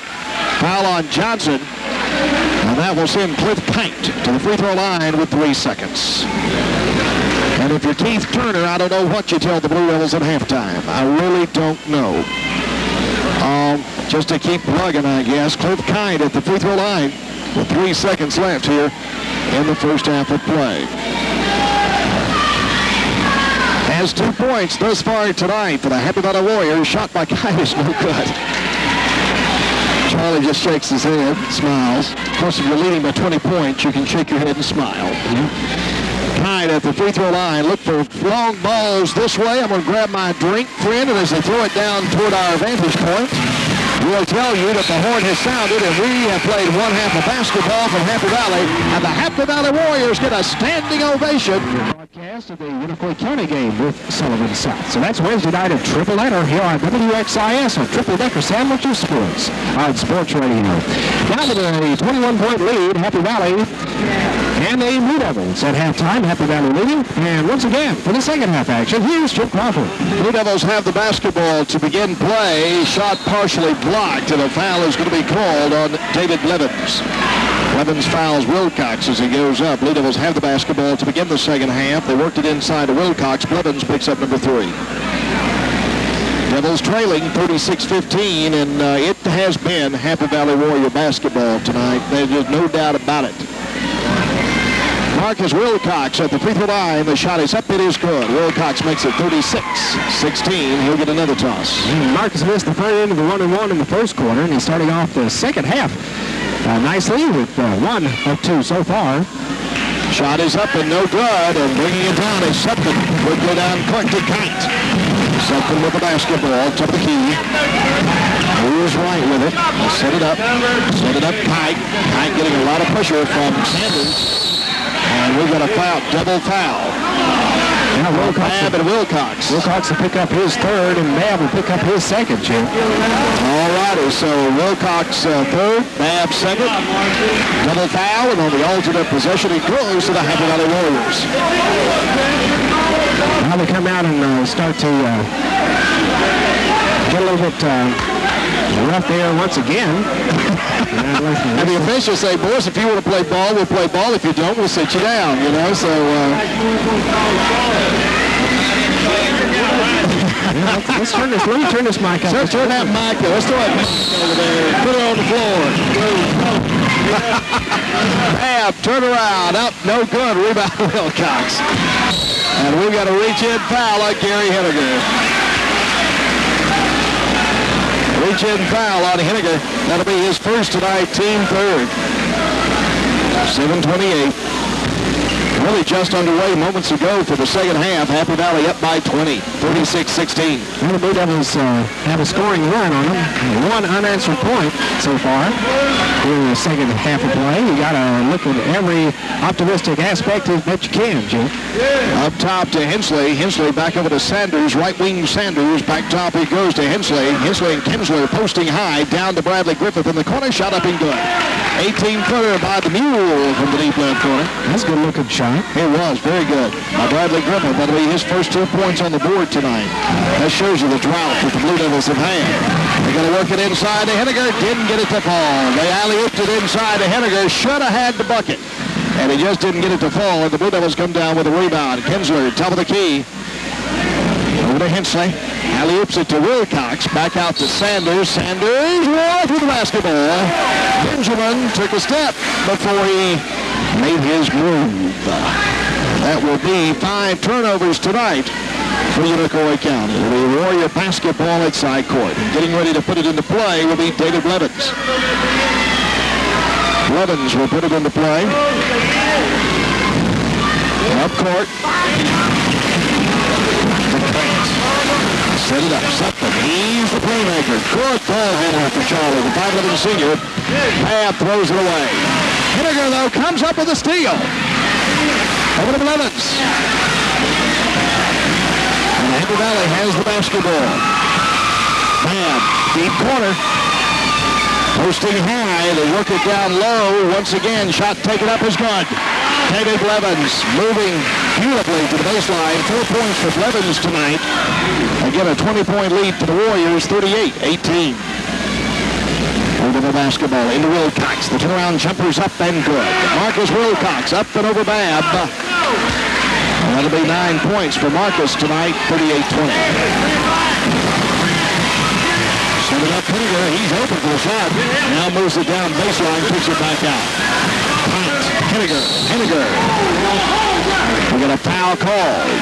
Foul on Johnson. And that will send Cliff Kite to the free throw line with 3 seconds. And if you're Keith Turner, I don't know what you tell the Blue Devils at halftime. I really don't know. Just to keep plugging, I guess. Cliff Kite at the free throw line with 3 seconds left here in the first half of play. Has 2 points thus far tonight for the Happy Valley Warriors. Shot by Kite is no good. Charlie just shakes his head, smiles. Of course, if you're leading by 20 points, you can shake your head and smile. Kite at the free throw line. Look for long balls this way. I'm going to grab my drink, friend, and as they throw it down toward our vantage point, we'll tell you that the horn has sounded, and we have played one half of basketball from Happy Valley, and the Happy Valley Warriors get a standing ovation. Broadcast of the Unicoi County game with Sullivan South. So that's Wednesday night of triple header here on WXIS, a triple-decker sandwich of sports on Sports Radio. Now with a 21-point lead, Happy Valley and the Blue Devils at halftime. Happy Valley leading. And once again, for the second half action, here's Chip Crawford. Blue Devils have the basketball to begin play. Shot partially blocked, and a foul is going to be called on David Blevins. Blevins fouls Wilcox as he goes up. Blue Devils have the basketball to begin the second half. They worked it inside to Wilcox. Blevins picks up number 3. Devils trailing 36-15, and it has been Happy Valley Warrior basketball tonight. There's no doubt about it. Marcus Wilcox at the free throw line. The shot is up. It is good. Wilcox makes it 36-16. He'll get another toss. Marcus missed the front end of the 1-and-1 in the first quarter, and he's starting off the second half nicely with 1 of 2 so far. Shot is up and no good, and bringing it down is Sutton. Quickly down court to Kite. Sutton with the basketball, top of the key. He was right with it. Set it up. Set it up, Kite. Kite getting a lot of pressure from Sanders. And we've got a foul, double foul. Now Babb and Wilcox. Wilcox will pick up his third, and Babb will pick up his second, Jim. All righty, so Wilcox third, Babb second. Double foul, and on the alternate possession, he goes to the Happy Valley Warriors. Now they come out and start to get a little bit rough there once again. And the officials say, boys, if you want to play ball, we'll play ball. If you don't, we'll sit you down, you know, so... Let me turn this mic up. Sir, turn that mic up. Let's throw that mic over there. Put it on the floor. Babb, turn around. Up, no good. Rebound, Wilcox. And we've got a reach-in foul on Gary Henniger. Reach-in foul on Henniger. That'll be his first tonight, team third. 7:28. Really just underway moments ago for the second half. Happy Valley up by 20, 36-16. Well, the Blue Devils have a scoring run on them. 1 unanswered point so far in the second half of play. You got to look at every optimistic aspect that you can, Jim. Up top to Hensley. Hensley back over to Sanders. Right wing Sanders. Back top he goes to Hensley. Hensley and Kinsler posting high. Down to Bradley Griffith in the corner. Shot up and good. 18-footer by the Mule from the deep left corner. That's a good-looking shot. It was very good by Bradley Griffith. That'll be his first 2 points on the board tonight. That shows you the drought that the Blue Devils have had. They're going to work it inside to Henniger. Didn't get it to fall. They alley-ooped it inside to Henniger. Should have had the bucket. And he just didn't get it to fall. And the Blue Devils come down with a rebound. Kinsler, top of the key. Over to Hensley. Alley-oops it to Wilcox. Back out to Sanders. Sanders right with the basketball. Benjamin took a step before he made his move. That will be 5 turnovers tonight for Unicoi County. The Warrior basketball at side court. Getting ready to put it into play will be David Blevins. Blevins will put it into play. Up court. Set it up. Sutton. He's the playmaker. Good ball handler for Charlie. The 5'11 senior. Babb throws it away. Henniger, though, comes up with a steal. Over to Blevins. And Happy Valley has the basketball. Babb, deep corner. Posting high. They work it down low. Once again, shot taken up is good. David Blevins moving beautifully to the baseline. 4 points for Blevins tonight. Again, a 20-point lead for the Warriors, 38-18. Over the basketball, into Wilcox. The turnaround jumper's up and good. Marcus Wilcox up and over Babb. And that'll be 9 points for Marcus tonight, 38-20. Set it up, Henniger. He's open for the shot. Now moves it down baseline, kicks it back out. Kite. Henniger. We got a foul called.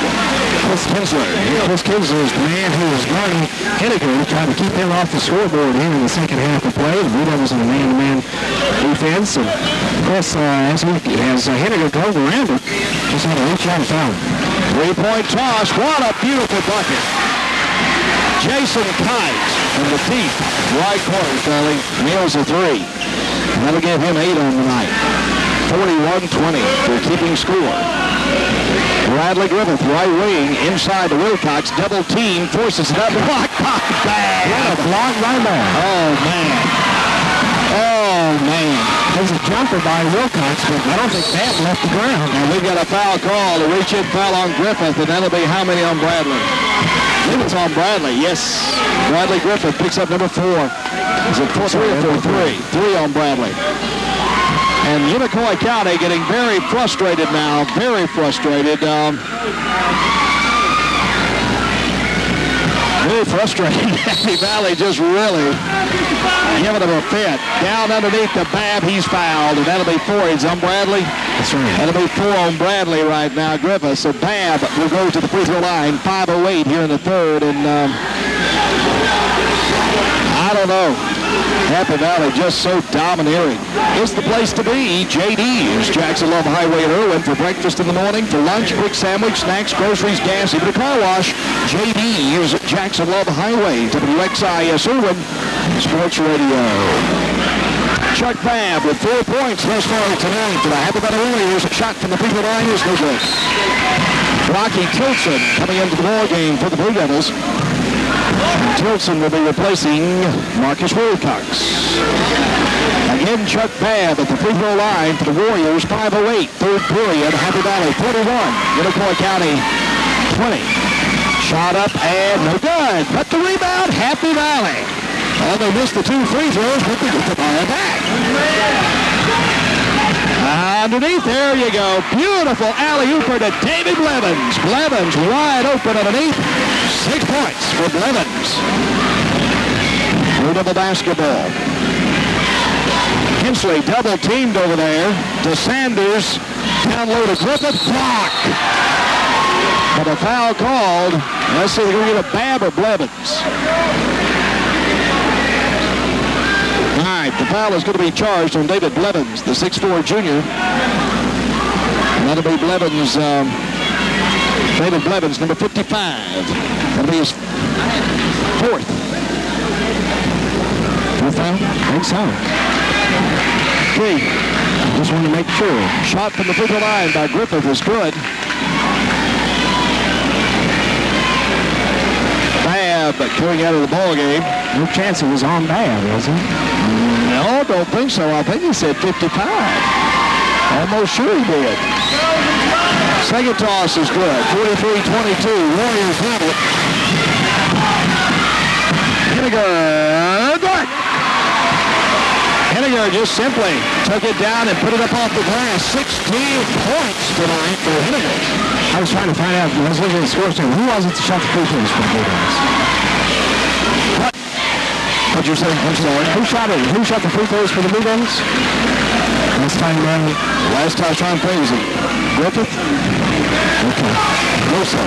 Chris Kinsler. Chris Kinsler is the man who is guarding Henniger, trying to keep him off the scoreboard here in the second half of play. The Blue Devils in a man-to-man defense. And Chris, as Henniger drove around it, just had to reach out and foul him. Three-point toss. What a beautiful bucket. Jason Kite from the deep right corner, Charlie, nails a three. And that'll give him 8 on the night. 41-20 for keeping score. Bradley Griffith, right wing, inside to Wilcox. Double team, forces it up. Block, bad. What a block right there. Oh, man. There's a jumper by Wilcox, but I don't think that left the ground. And we've got a foul call, a reach-in foul on Griffith, and that'll be how many on Bradley? I think it's on Bradley, yes. Bradley Griffith picks up number 4. Is it 4, 3 or 4, 3? 3 on Bradley. And Unicoi County getting very frustrated now, very frustrated. Very frustrated. Happy Valley just really giving him a fit. Down underneath the Babb, he's fouled, and that'll be 4. He's on Bradley. That's right. That'll be 4 on Bradley right now, Griffith. So Babb will go to the free throw line, 5:08 here in the third, and I don't know. Happy Valley just so domineering. It's the place to be. JD's, Jackson Love Highway in Irwin, for breakfast in the morning, for lunch, quick sandwich, snacks, groceries, gas, even a car wash. JD's, Jackson Love Highway, WXIS Irwin, Sports Radio. Chuck Babb with 4 points thus far tonight for the Happy Valley Warriors. A shot from the free throw line is no good. Rocky Tilson coming into the ball game for the Blue Devils. Tilson will be replacing Marcus Wilcox. Again, Chuck Babb at the free throw line for the Warriors. 5:08, third period. Happy Valley 41, Unicoi County 20. Shot up and no good. But the rebound, Happy Valley. Well, they missed the 2 free throws, but they get the ball back. Underneath, there you go. Beautiful alley-ooper to David Blevins. Blevins wide open underneath. 6 points for Blevins. Blue Devil basketball. Kinsley double teamed over there to Sanders. Down low to Griffith. Block. But a foul called. Let's see if we're going to get a Babb or Blevins. All right, the foul is going to be charged on David Blevins, the 6'4 junior. And that'll be Blevins, David Blevins, number 55. That'll be his 4th. Fourth foul? I think so. Okay, just want to make sure. Shot from the free throw line by Griffith is good. Babb coming out of the ball game. No chance it was on Babb, was it? No, don't think so. I think he said 55. Almost sure he did. Second toss is good. 43-22. Warriors have it. Henniger. Good. Henniger just simply took it down and put it up off the glass. 16 points tonight for Henniger. I was trying to find out, I was looking at the score sheet, who was it that shot the free throws for the Blue Devils? What'd you say? I'm sorry. Who shot it? Who shot the free throws for the Blue Devils? Last time around. Last time trying to play was it Griffith? Okay. No, sir.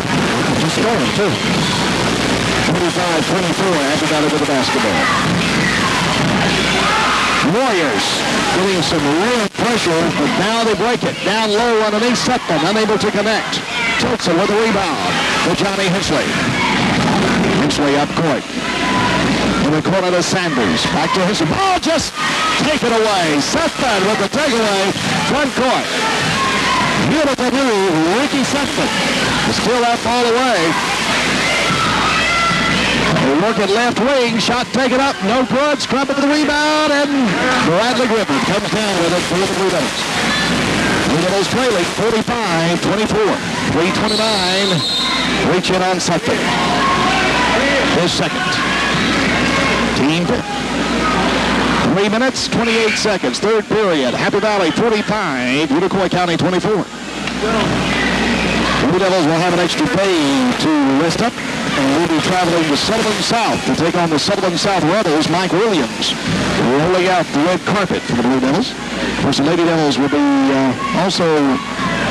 Just scoring, too. 25-24, Happy Valley with the basketball. Warriors getting some real pressure, but now they break it. Down low underneath Sutton, unable to connect. Tilson with the rebound for Johnny Hensley. Hensley up court. In the corner to Sanders. Back to Hensley. Ball just taken away. Sutton with the takeaway. Front court. Beautiful move. Ricky Sutton. Still that ball away. They work at left wing. Shot taken up. No good. Scrub up the rebound. And Bradley Griffith comes down with it for the Blue Devils. Blue Devils trailing 45-24. 3:29. Reach in on Sutton. His second. Team 3 minutes, 28 seconds. Third period. Happy Valley 45. Unicoi County 24. Blue Devils will have an extra play to rest up will be traveling to Sullivan South to take on the Sullivan South Rebels. Mike Williams rolling out the red carpet for the Blue Devils. Of course, the Lady Devils will be also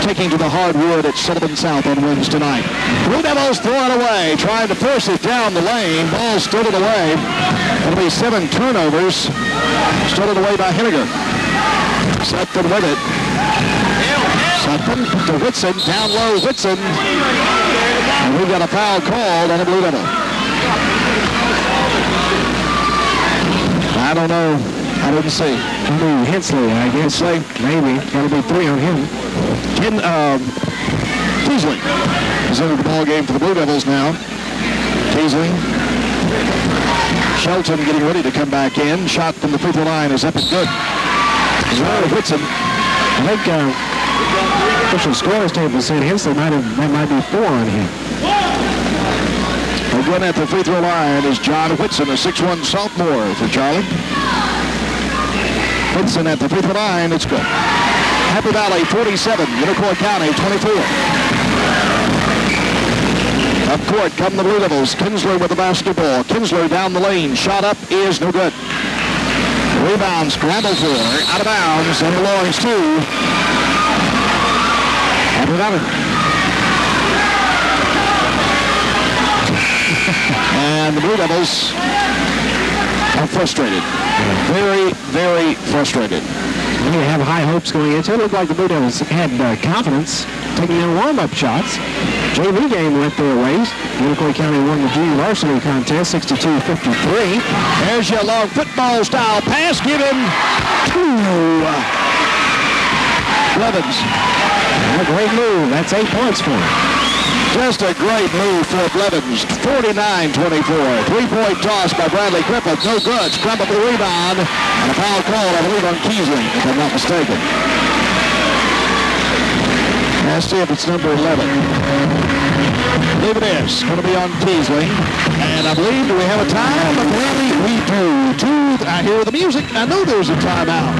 taking to the hardwood at Sullivan South on Wednesday night. Blue Devils throw it away, trying to force it down the lane. Ball stolen away. It'll be 7 turnovers. Stolen away by Henniger. Sutton with it. Sutton to Whitson. Down low, Whitson. And we've got a foul called on a Blue Devil. I don't know. I didn't see. Hensley, I guess. Maybe. That'll be 3 on him. Teasley is into the ball game for the Blue Devils now. Teasley. Shelton getting ready to come back in. Shot from the free throw line is up and good. Whitson. I think official scores table said Hensley might be 4 on him. Again at the free throw line is John Whitson, a 6'1 sophomore for Charlie. Whitson at the free throw line, it's good. Happy Valley 47, Unicoi County 24. Up court come the Blue Devils. Kinsler with the basketball. Kinsler down the lane. Shot up is no good. Rebound, scramble for, out of bounds, and belongs to Happy Valley. And the Blue Devils are frustrated. Very, very frustrated. They have high hopes going into it. It looked like the Blue Devils had confidence taking their warm-up shots. JV game went their ways. Unicoi County won the junior varsity contest 62-53. There's your long football-style pass given to Blevins. A great move. That's 8 points for him. Just a great move for Blevins. 49-24. Three-point toss by Bradley Griffith. No good. Scramble for the rebound. And a foul call, I believe, on Keesley, if I'm not mistaken. Let's see if it's number 11. I believe it is. Going to be on Keesley. And I believe, do we have a time? Apparently we do. I hear the music. I know there's a timeout.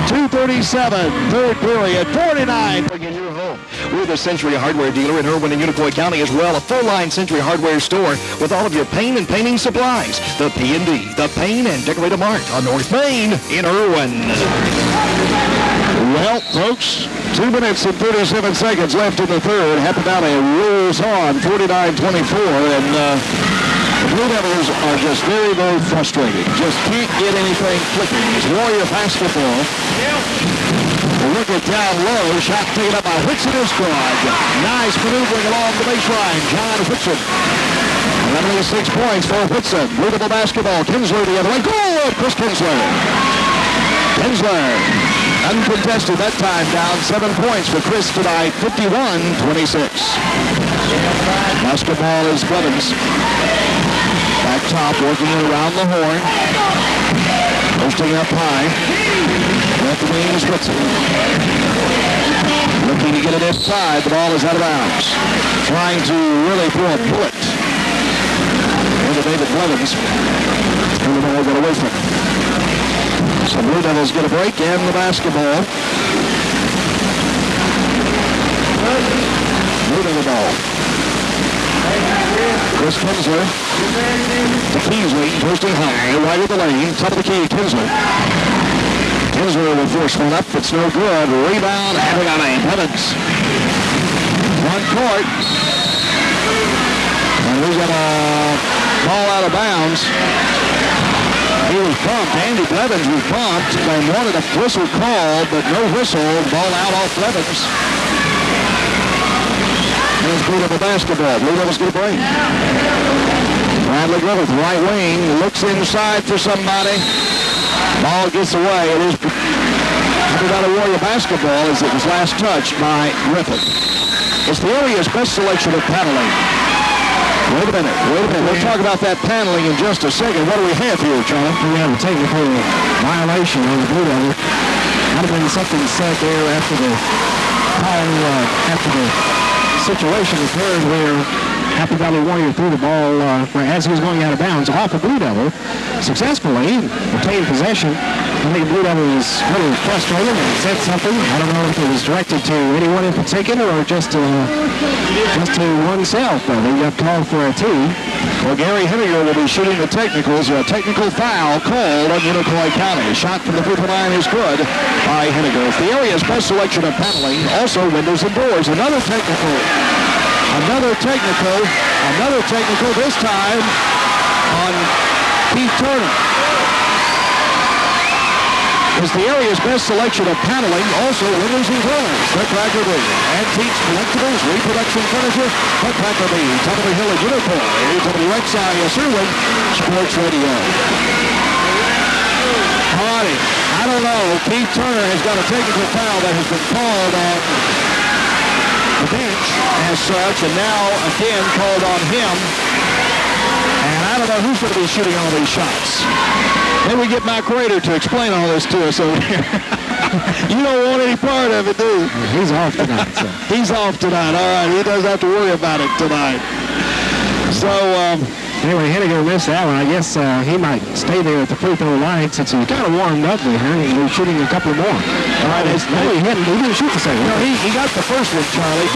2:37, third period, 49. In your home. We're the Century Hardware dealer in Irwin and Unicoi County as well. A full-line Century Hardware store with all of your paint and painting supplies. The P&D, the Paint and Decorator Mart on North Main in Irwin. Well, folks, 2 minutes and 37 seconds left in the third. Happy Valley rolls on 49-24, and the Blue Devils are just very, very frustrated. Just can't get anything clicking. It's Warrior basketball. Look at down low. Shot taken up by Whitson is good. Nice maneuvering along the baseline. John Whitson. 6 points for Whitson. Blue Devil basketball. Kinsler the other way. Good! Chris Kinsler. Kinsler. Uncontested that time. Down 7 points for Chris tonight. 51-26. Basketball is Blevins. Back top, working it around the horn. Posting up high. Left wing is Whitson. Looking to get it inside. The ball is out of bounds. Trying to really throw a bullet into David Blevins. And the ball got away from him. So Blue Devils get a break and the basketball. Blue Devil ball. Chris Kinsler to Keesley, posting high, right at the lane, top of the key, Kinsler. Kinsler will force one up, it's no good. Rebound, and we got Blevins. Front court. And we got a ball out of bounds. He was bumped. Andy Blevins was bumped and wanted a whistle called, but no whistle. Ball out off Blevins. There's Blue Devil basketball. Blue Devils get a break. Bradley Griffith, right wing, looks inside for somebody. Ball gets away. It is Happy Valley Warrior basketball as it was last touched by Griffith. It's the area's best selection of paneling. Wait a minute. We'll talk about that paneling in just a second. What do we have here, Charlie? We have a technical violation on the Blue Devil. Might have been something said there after the situation occurred where Happy Valley Warrior threw the ball as he was going out of bounds off of Blue Devil successfully, retained possession. I think Blue Devil was a little frustrated and said something. I don't know if it was directed to anyone in particular or just to oneself, but he got called for a tee. Well, Gary Henniger will be shooting the technicals. A technical foul called on Unicoi County. Shot from the free throw line is good by Henniger. It's the area's best selection of paneling, also windows and doors. Another technical, this time on Keith Turner. Is the area's best selection of paneling, also windows and doors. Nutcracker Bee. Antiques, collectibles, reproduction furniture. Nutcracker Bee. Top of the Hill at Unicoi. WXIS Irwin Sports Radio. Alrighty. I don't know. Keith Turner has got a technical foul that has been called on the bench as such, and now again called on him. And I don't know who's going to be shooting all these shots. Then we get Mike Rader to explain all this to us over here. You don't want any part of it, do you? He's off tonight, so. He's off tonight. All right, he doesn't have to worry about it tonight. So, anyway, Henniger missed that one. I guess he might stay there at the free throw line since he kind of warmed up there. He's shooting a couple more. All right, he didn't shoot the second. No, he got the first one, Charlie,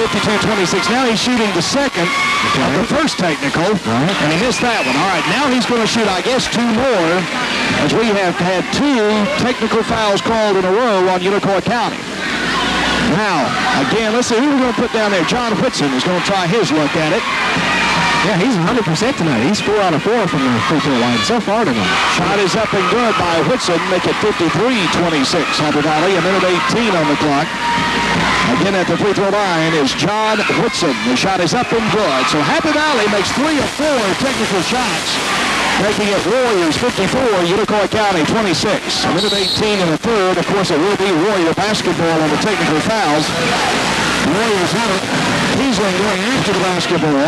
52-26. Now he's shooting the second of the first technical, and he missed that one. All right, now he's going to shoot, I guess, two more, as we have had two technical fouls called in a row on Unicoi County. Now, again, let's see who we're going to put down there. John Whitson is going to try his luck at it. Yeah, he's 100% tonight. He's 4 out of 4 from the free throw line so far tonight. Shot is up and good by Whitson. Make it 53-26. Happy Valley, a minute 18 on the clock. Again at the free throw line is John Whitson. The shot is up and good. So Happy Valley makes 3 of 4 technical shots, making it Warriors 54, Unicoi County 26. A minute 18 in the third. Of course, it will be Warrior basketball on the technical fouls. Warriors have it. Kiesling going after the basketball.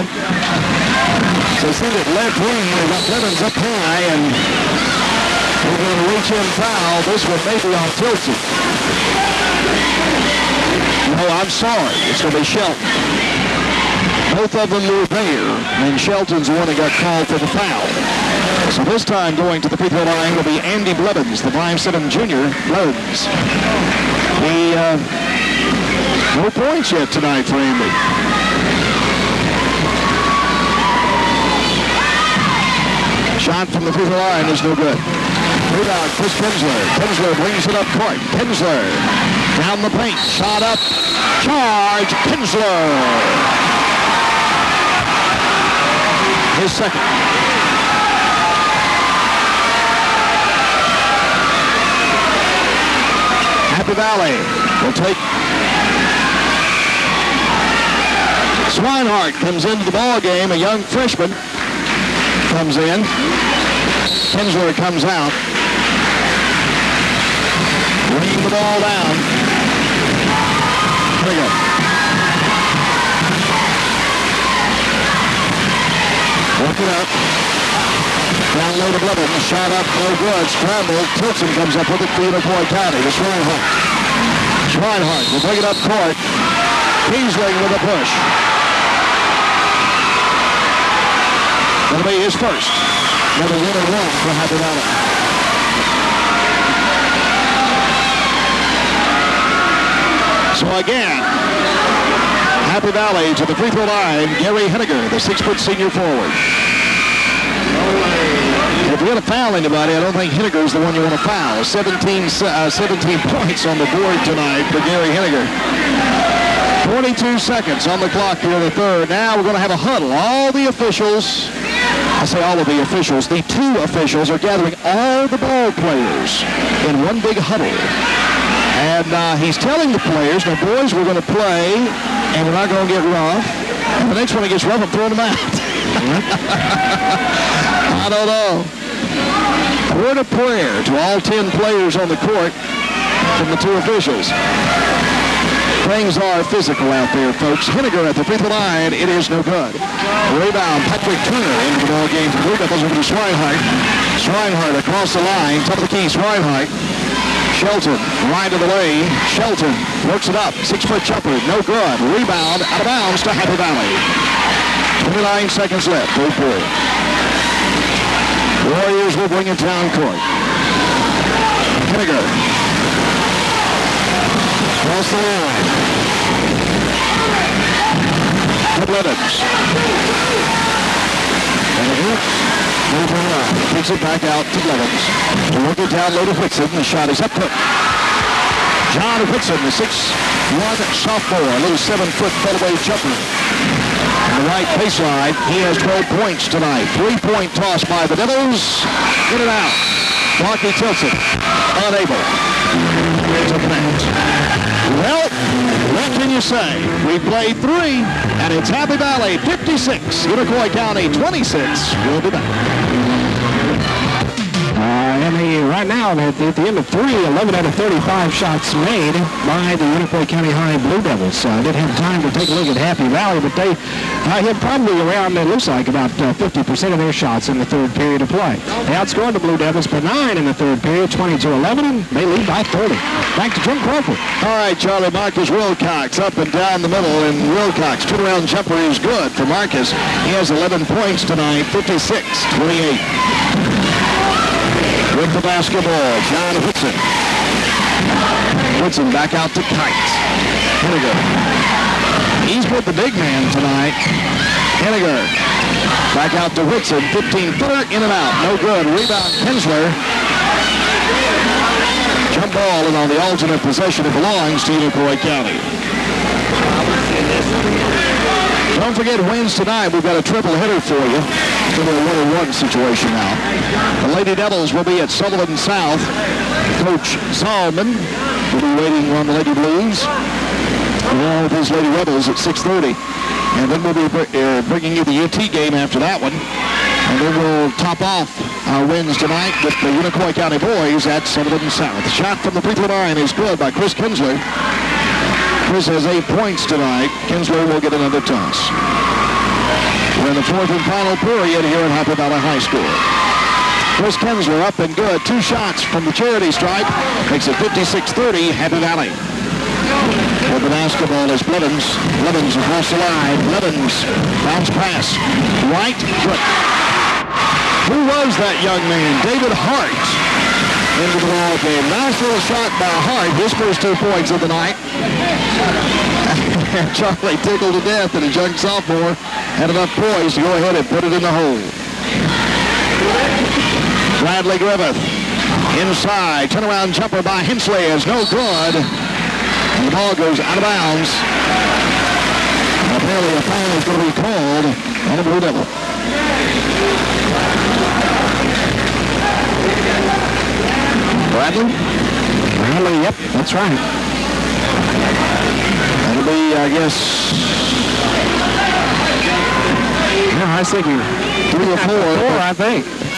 So send it left wing. They got Blevins up high, and they're going to reach in foul. This one may be on Tilson. No, I'm sorry. It's going to be Shelton. Both of them were there, and Shelton's the one that got called for the foul. So this time going to the free throw line will be Andy Blevins, the 5'7" junior. Blevins. No points yet tonight for Andy. Shot from the free throw line is no good. Rebound, Chris Kinsler. Kinsler brings it up court. Kinsler down the paint. Shot up. Charge. Kinsler. His second. Happy Valley will take. Swinehart comes into the ball game. A young freshman comes in. Kinsler comes out. Bringing the ball down. Here we go. Work it up. Down low to Blevins. Shot up, no good. Scramble. Tilson comes up with it for Unicoi County. The Swinehart. Swinehart will bring it up court. Kiesling with a push. That'll be his first. Another 1-1 for Happy Valley. So again, Happy Valley to the free throw line. Gary Henniger, the 6-foot senior forward. If you're going to foul anybody, I don't think Henniger's the one you want to foul. 17 points on the board tonight for Gary Henniger. 22 seconds on the clock here in the third. Now we're going to have a huddle. All the officials, I say all of the officials, the 2 officials are gathering all the ball players in one big huddle. And he's telling the players, now boys, we're going to play, and we're not going to get rough. And the next one that gets rough, I'm throwing them out. I don't know. Word of prayer to all 10 players on the court from the 2 officials. Things are physical out there, folks. Henniger at the free throw line. It is no good. Rebound, Patrick Turner into the ball game. Blue Devils over to Swinehart. Swinehart across the line. Top of the key, Swinehart. Shelton, right of the lane. Shelton works it up. 6-foot jumper, no good. Rebound, out of bounds to Happy Valley. 29 seconds left, third period. Warriors will bring it down court. Henniger. Cross the line. Blevins. Henniger. Takes it back out to Blevins. To work it down low to Whitson. The shot is up quick. John Whitson, the 6'1" sophomore, a little 7-foot fadeaway jumper. On the right baseline, he has 12 points tonight. 3-point toss by the Devils. In and out. Markey tilts it. Unable to connect. Well, what can you say? We played 3, and it's Happy Valley 56, Unicoi County 26. We'll be back. Right now, at the end of 3, 11 out of 35 shots made by the Unicoi County High Blue Devils. Didn't have time to take a look at Happy Valley, but they hit probably around, it looks like, about 50% of their shots in the third period of play. They outscored the Blue Devils by 9 in the third period, 20-11, and they lead by 30. Back to Jim Crawford. All right, Charlie, Marcus Wilcox up and down the middle, and Wilcox, turnaround jumper is good for Marcus. He has 11 points tonight, 56-28. With the basketball, John Whitson. Whitson back out to Kite. Henniger. He's with the big man tonight. Henniger. Back out to Whitson. 15-footer, in and out. No good. Rebound, Kinsler. Jump ball, and on the alternate possession, it belongs to Unicoi County. Don't forget Wednesday night, we've got a triple hitter for you. It's going to be a 1-on-1 situation now. The Lady Devils will be at Sullivan South. Coach Solomon will be waiting on the Lady Blues, along with his Lady Rebels at 6:30. And then we'll be bringing you the UT game after that one. And then we'll top off Wednesday night with the Unicoi County boys at Sullivan South. The shot from the free throw line is good by Chris Kinsler. Chris has 8 points tonight. Kinsler will get another toss. We're in the fourth and final period here at Happy Valley High School. Chris Kinsler up and good. 2 shots from the charity stripe. Makes it 56-30, Happy Valley. And the basketball is Blevins. Blevins across the line. Blevins bounce pass. Right foot. Who was that young man? David Hart. Into the ball game. Nice little shot by Hart. His first 2 points of the night. Charlie tickled to death that a young sophomore had enough poise to go ahead and put it in the hole. Bradley Griffith inside. Turnaround jumper by Hensley is no good. And the ball goes out of bounds. Apparently a foul is going to be called on the Blue Devil. Bradley? Bradley, yep, that's right. That'll be, I guess... Yeah, I was thinking 3 or 4. 4, I think.